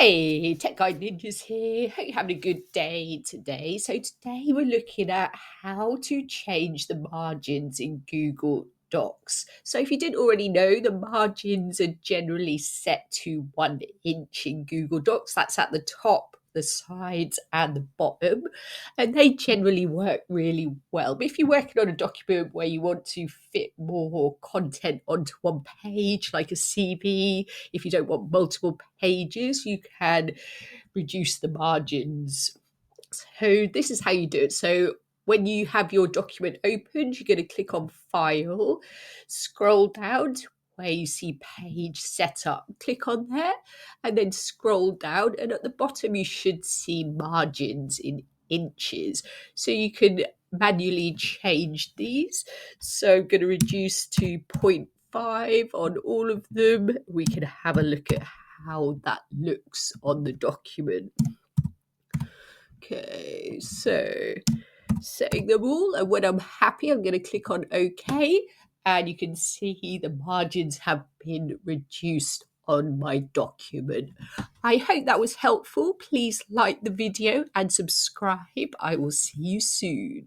Hey, Tech Guide Ninjas here. Hope you're having a good day today. So today we're looking at how to change the margins in Google Docs. So if you didn't already know, the margins are generally set to 1 inch in Google Docs. That's at the top, the sides, and the bottom. And they generally work really well. But if you're working on a document where you want to fit more content onto one page, like a CV, if you don't want multiple pages, you can reduce the margins. So this is how you do it. So when you have your document opened, you're going to click on File, scroll down to where you see Page Setup. Click on there and then scroll down, and at the bottom you should see margins in inches. So you can manually change these. So I'm going to reduce to 0.5 on all of them. We can have a look at how that looks on the document. Okay, so setting them all, and when I'm happy, I'm going to click on OK, and you can see the margins have been reduced on my document. I hope that was helpful. Please like the video and subscribe. I will see you soon.